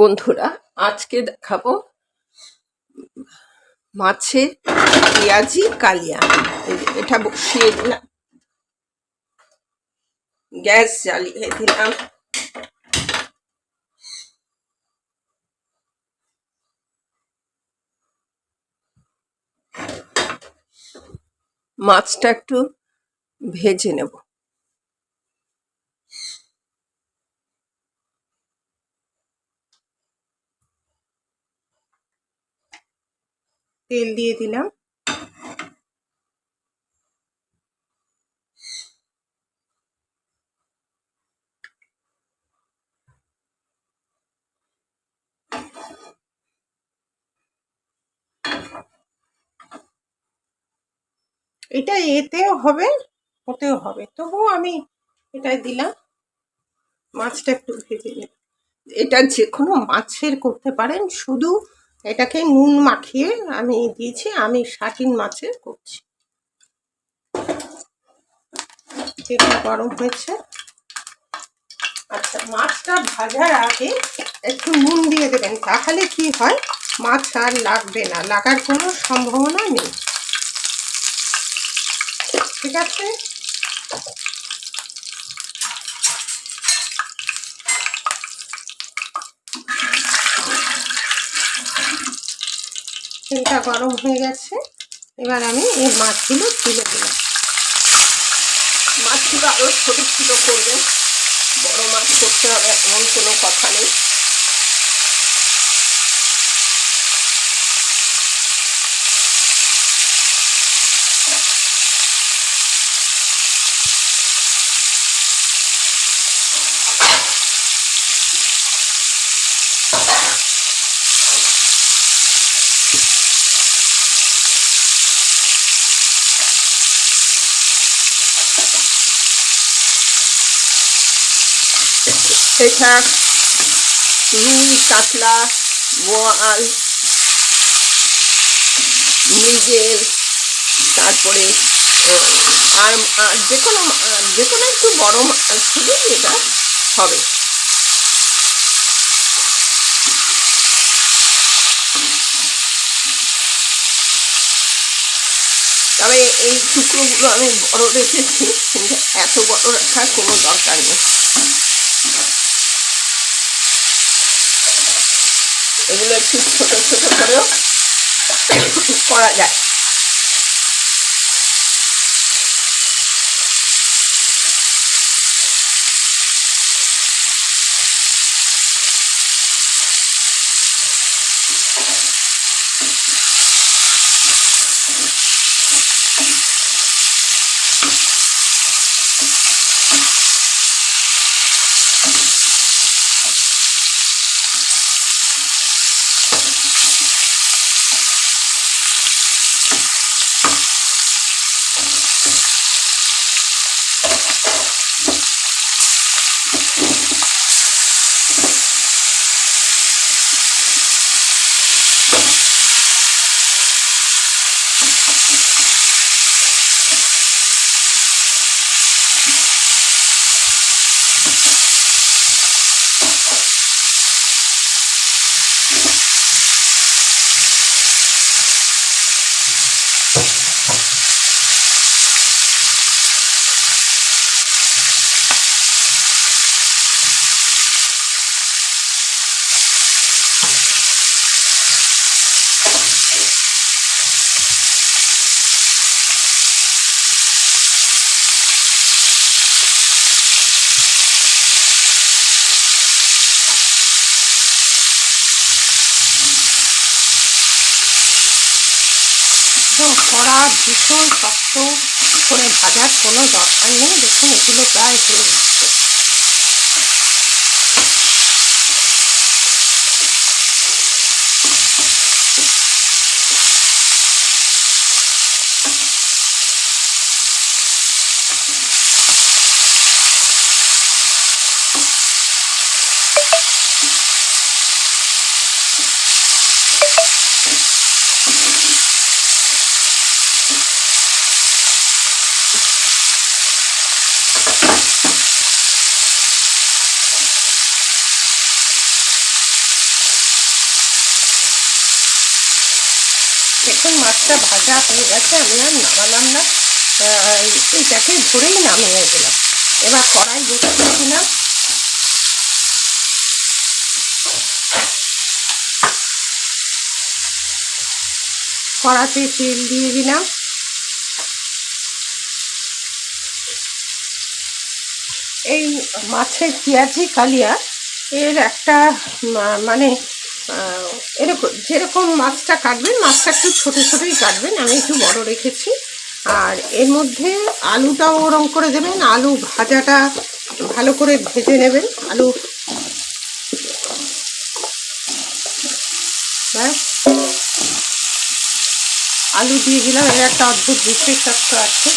বন্ধুরা, আজকে দেখাবো মাছের পেঁয়াজি কালিয়া। এটা বসিয়ে দিলাম, গ্যাস জ্বালিয়ে দিলাম। মাছটা একটু ভেজে নেব। তেল দিয়ে দিলাম। এটা এতেও হবে, ওতেও হবে, তবুও আমি এটাই দিলাম। মাছটা একটু ভেজে নেব। এটা যে কোনো মাছের করতে পারেন, শুধু এটাকে নুন মাখিয়ে আমি দিয়েছি। আমি শাটিন মাছের করছি। তেলটা গরম হয়েছে। আচ্ছা, মাছটা ভাজার আগে একটু নুন দিয়ে দেবেন, তাহলে কি হয়, মাছ আর লাগবে না, লাগার কোনো সম্ভাবনা নেই। ঠিক আছে, তেলটা গরম হয়ে গেছে। এবার আমি এই মাছগুলো তুলে দিলাম। মাছগুলো আরও ছোটো ছোটো করবেন, বড় মাছ করতে হবে এমন কোনো কথা নেই। এটা রুই, কাতলা, বোয়াল, মৃগেল, তারপরে আর যে কোনো একটু বড় মাছ হলেই এটা হবে। তবে এই টুকরোগুলো আমি বড় রেখেছি, কিন্তু এত বড় রাখার কোনো দরকার নেই। এগুলো একটু ছোট ছোট করেও করা যায়। কড়া ভীষণ শক্ত করে ভাজার কোনো দরকার নেই। দেখুন, এগুলো প্রায় হয়ে যাচ্ছে। দেখুন মাছটা ভাজা হয়ে গেছে, আমি আর নামালাম না, এইটাকে ধরেই নামিয়ে দিলাম। এবার কড়াই বসিয়েছিলাম, কড়াতে তেল দিয়ে দিলাম, এই মাছের পেঁয়াজি কালিয়া এর একটা মানে এরকম যেরকম মাছটা কাটবেন, মাছটা একটু ছোটো ছোটোই কাটবেন, আমি একটু বড় রেখেছি। আর এর মধ্যে আলুটাও ওরম করে দেবেন, আলু ভাজাটা ভালো করে ভেজে নেবেন। আলু দিয়ে দিলাম, এর একটা অদ্ভুত বিশেষত্ব আছে।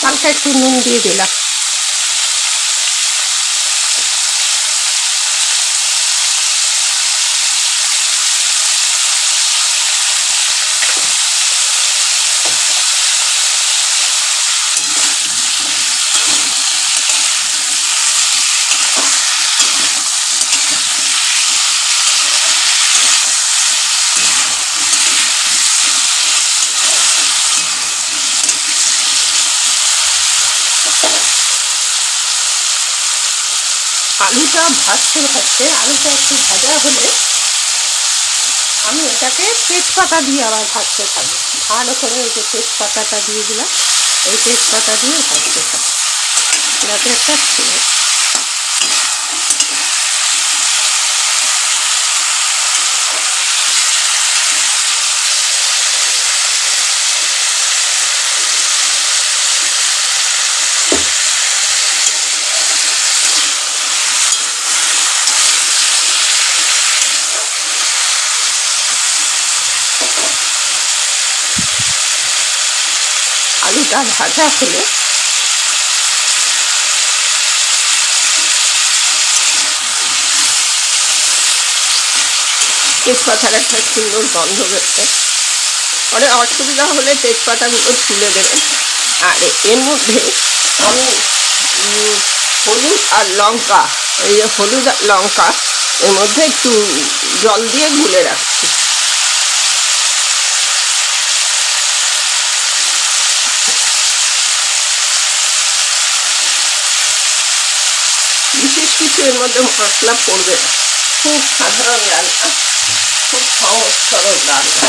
হালকা একটু নুন দিয়ে দিলাম। আলুটা ভাজতে আলুটা একটু ভাজা হলে আমি এটাকে তেজপাতা দিয়ে আবার ভাজতে থাকবো। ভালো করে ওই যে তেজপাতাটা দিয়ে দিলাম, এই তেজপাতা দিয়ে ভাজতে থাকবো যাতে একটা আলুটা ভাজা হলে তেজপাতার একটা সুন্দর গন্ধ বেরোচ্ছে। পরে অসুবিধা হলে তেজপাতাগুলো তুলে দেবেন। আর এর মধ্যে আমি হলুদ আর লঙ্কা, এই যে হলুদ আর লঙ্কা এর মধ্যে একটু জল দিয়ে গুলে রাখছি। বিশেষ কিছু এর মধ্যে মশলা পড়বে না, খুব সাধারণ রান্না, খুব সহজ সরল রান্না।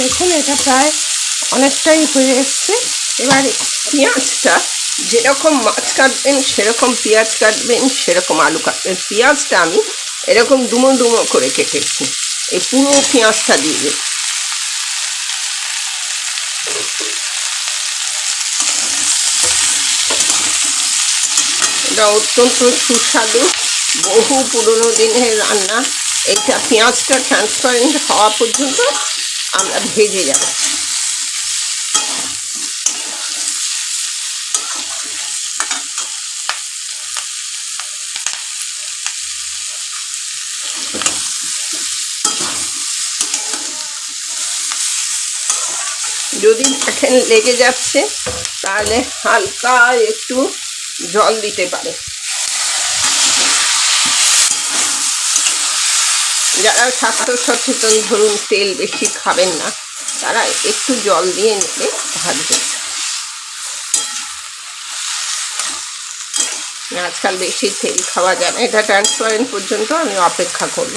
দেখুন এটা প্রায় অনেকটাই হয়ে এসছে। এবার পেঁয়াজটা যেরকম মাছ কাটবেন সেরকম পেঁয়াজ কাটবেন, সেরকম আলু কাটবেন। পেঁয়াজটা আমি এরকম ডুমো ডুমো করে কেটেছি, এই পুরো পেঁয়াজটা দিয়ে দিই। এটা অত্যন্ত সুস্বাদু, বহু পুরনো দিনের রান্না। এইটা পেঁয়াজটা ট্রান্সপারেন্ট হওয়া পর্যন্ত আমরা ভেজে যাব। যদি দেখেন লেগে যাচ্ছে তাহলে হালকা একটু জল দিতে পারে। যারা স্বাস্থ্য সচেতন, ধরুন তেল বেশি খাবেন না, তারা একটু জল দিয়ে নিলে ভাজবে। আজকাল বেশি তেল খাওয়া যায় না, এটা ট্রান্সপারেন্ট পর্যন্ত আমি অপেক্ষা করব।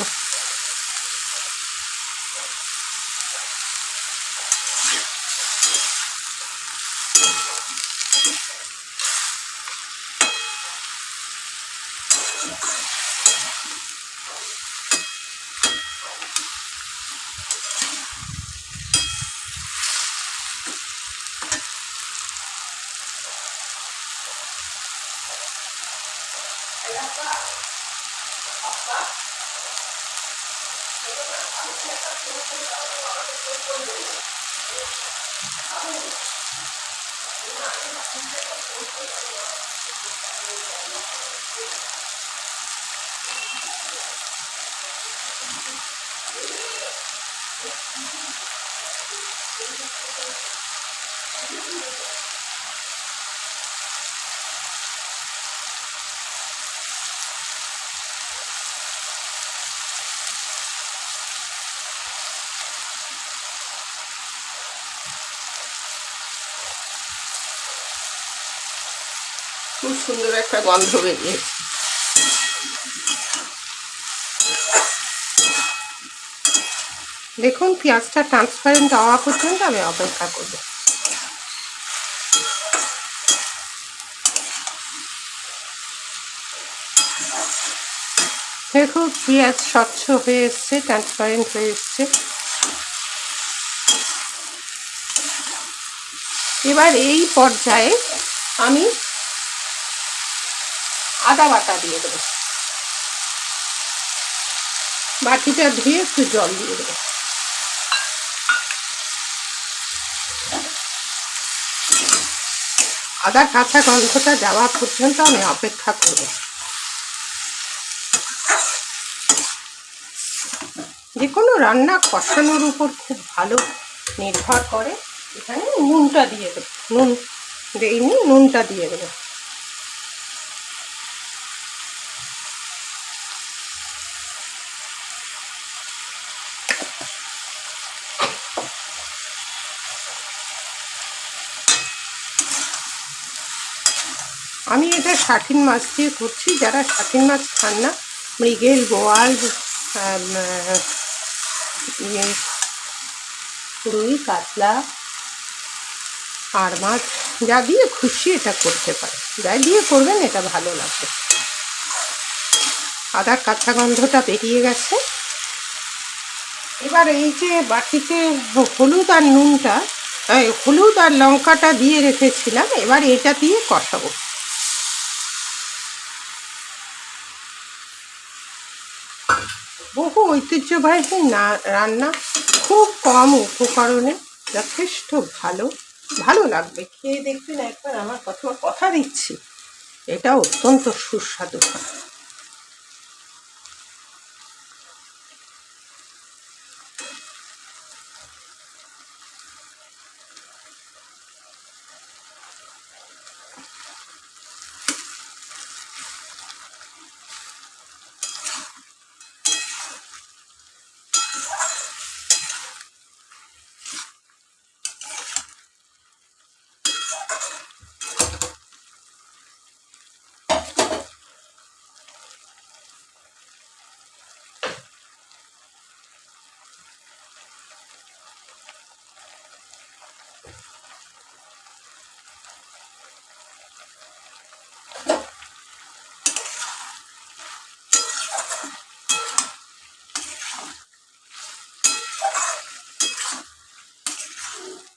খুব সুন্দর একটা গন্ধ বেরিয়েছে। দেখুন পেঁয়াজটা ট্রান্সপারেন্ট হওয়া পর্যন্ত আমি অপেক্ষা করব। দেখুন পেঁয়াজ স্বচ্ছ হয়ে এসছে, ট্রান্সপারেন্ট হয়ে এসছে। এবার এই পর্যায়ে আমি আদা বাটা দিয়ে দেবো। বাটিটা ধুয়ে একটু জল দিয়ে দেবো। আদা কাঁচা গন্ধটা যাওয়া পর্যন্ত আমি অপেক্ষা করব। যে কোনো রান্না কষানোর উপর খুব ভালো নির্ভর করে। এখানে নুনটা দিয়ে দেবো, নুন দেইনি, নুনটা দিয়ে দেবো। আমি এটা শাটিন মাছ দিয়ে করছি। যারা শাটিন মাছ খান না, মৃগেল, বোয়াল, রুই, কাতলা, আর মাছ যা দিয়ে খুশি এটা করতে পারে। যা দিয়ে করবেন এটা ভালো লাগবে। আদার কাঁচা গন্ধটা বেরিয়ে গেছে। এবার এই যে বাটিতে হলুদ আর নুনটা, হলুদ আর লঙ্কাটা দিয়ে রেখেছিলাম, এবার এটা দিয়ে কষাবো। বহু ঐতিহ্যবাহী রান্না, খুব কম উপকরণে যথেষ্ট ভালো লাগবে। খেয়ে দেখবেন একবার, আমার কথা দিচ্ছি, এটা অত্যন্ত সুস্বাদু।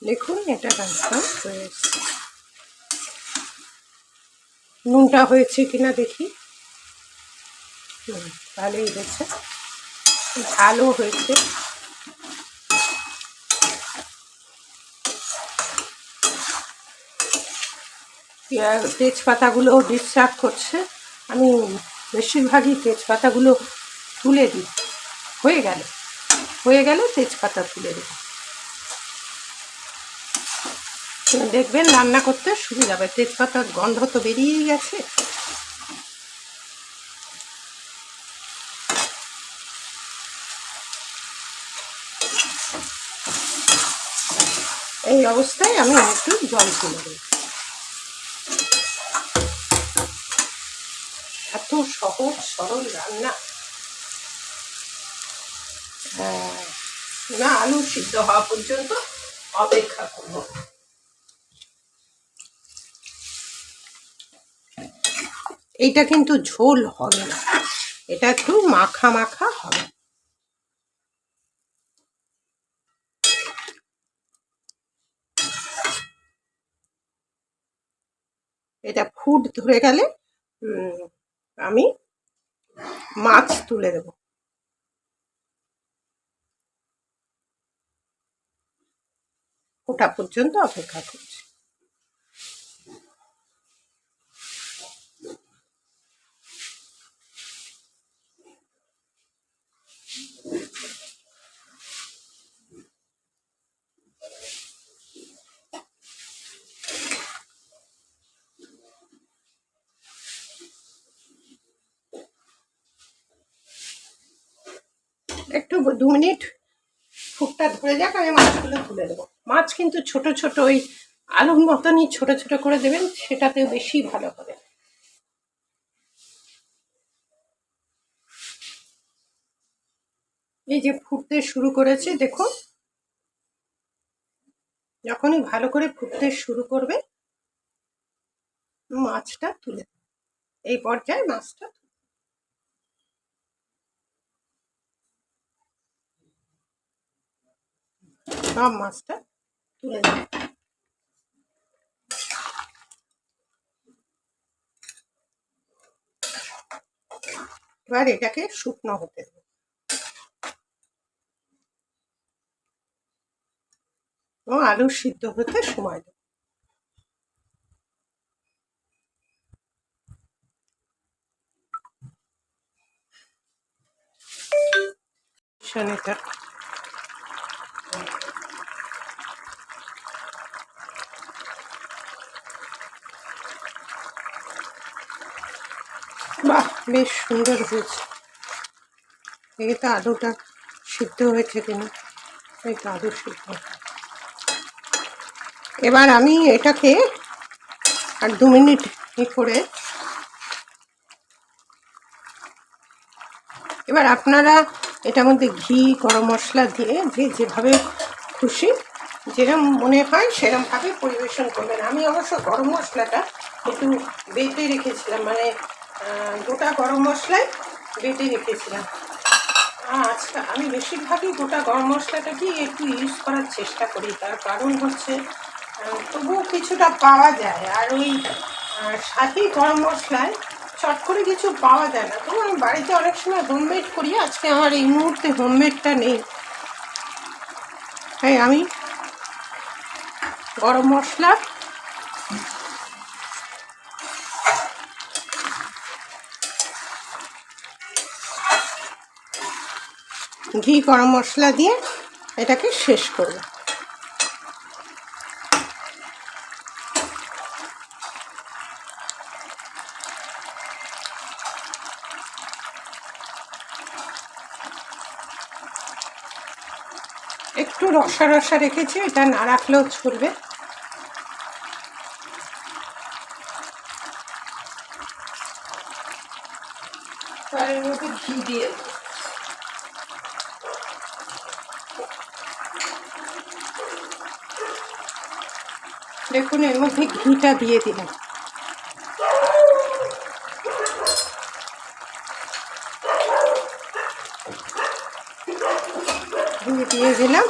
দেখুন এটা ট্রান্সফার হয়ে এসছে। নুনটা হয়েছে কিনা দেখি। ভালোই হয়েছে, ঝালও হয়েছে। তেজপাতাগুলো ডিস্টার্ব করছে, আমি বেশিরভাগই তেজপাতাগুলো তুলে দিই। হয়ে গেলে তেজপাতা তুলে দিই। দেখবেন রান্না করতে সুবিধা হবে। তেজপাতার গন্ধ তো বেরিয়েই গেছে। এই অবস্থায় আমি একটু জল তুলে দিই। এত সহজ সরল রান্না। না, আলু সিদ্ধ হওয়া পর্যন্ত অপেক্ষা করব। এইটা কিন্তু ঝোল হবে না, এটা একটু মাখা মাখা হবে। এটা ফুট ধরে গেলে আমি মাছ তুলে দেব। ওটা পর্যন্ত অপেক্ষা করছি। একটু 2 মিনিট ফুটটা ধরে যাক, আমি মাছগুলো তুলে দেবো। মাছ কিন্তু ছোট ছোট ওই আলুর মতনই ছোট ছোট করে দেবেন, সেটাতে বেশি ভালো হবে। এই যে ফুটতে শুরু করেছে দেখুন, যখনই ভালো করে ফুটতে শুরু করবে মাছটা তুলে দেবো। এই পর্যায়ে মাছটা সব মাছটা তুলে দেবো। এবার এটাকে শুকনো হতে দেবো। ও আলু সিদ্ধ হতে সময় দেবো। শনিটা বাহ, বেশ সুন্দর হয়েছে। এই তো আলুটা সিদ্ধ হয়েছে কিনা, এই তো আলু সিদ্ধ। এবার আমি এটাকে আর 2 মিনিট করে, এবার আপনারা এটার মধ্যে ঘি গরম মশলা দিয়ে যে যেভাবে খুশি যেরকম মনে হয় সেরকমভাবে পরিবেশন করবেন। আমি অবশ্য গরম মশলাটা একটু বেটে রেখেছিলাম, মানে গোটা গরম মশলায় বেটে রেখেছিলাম। আজকে আমি বেশিরভাগই গোটা গরম মশলাটাকেই একটু ইউজ করার চেষ্টা করি, তার কারণ হচ্ছে তবুও কিছুটা পাওয়া যায়। আর ওই সাথে গরম মশলায় চট করে কিছু পাওয়া যায় না। তবু আমি বাড়িতে অনেক সময় হোমমেড করি, আজকে আমার এই মুহূর্তে হোমমেডটা নেই, তাই আমি গরম মশলা ঘি গরম মশলা দিয়ে এটাকে শেষ করব। একটু রসা রসা রেখেছি, এটা না রাখলেও চলবে। আর এর মধ্যে ঘি দিয়ে দেবো। দেখুন এর মধ্যে ঘিটা দিয়ে দিলাম। ঘি দিয়ে দিলাম,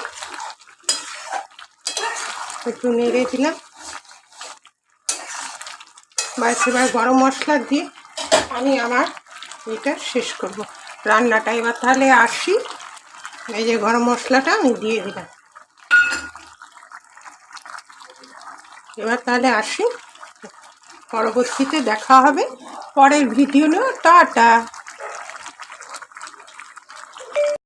একটু নেড়ে দিলাম। বাস এবার গরম মশলা দিয়ে আমি আমার এটা শেষ করব রান্নাটা। এবার তাহলে আসি, এই যে গরম মশলাটা আমি দিয়ে দিলাম। এবার তাহলে আসি, পরবর্তীতে দেখা হবে পরের ভিডিও নিয়ে। টাটা।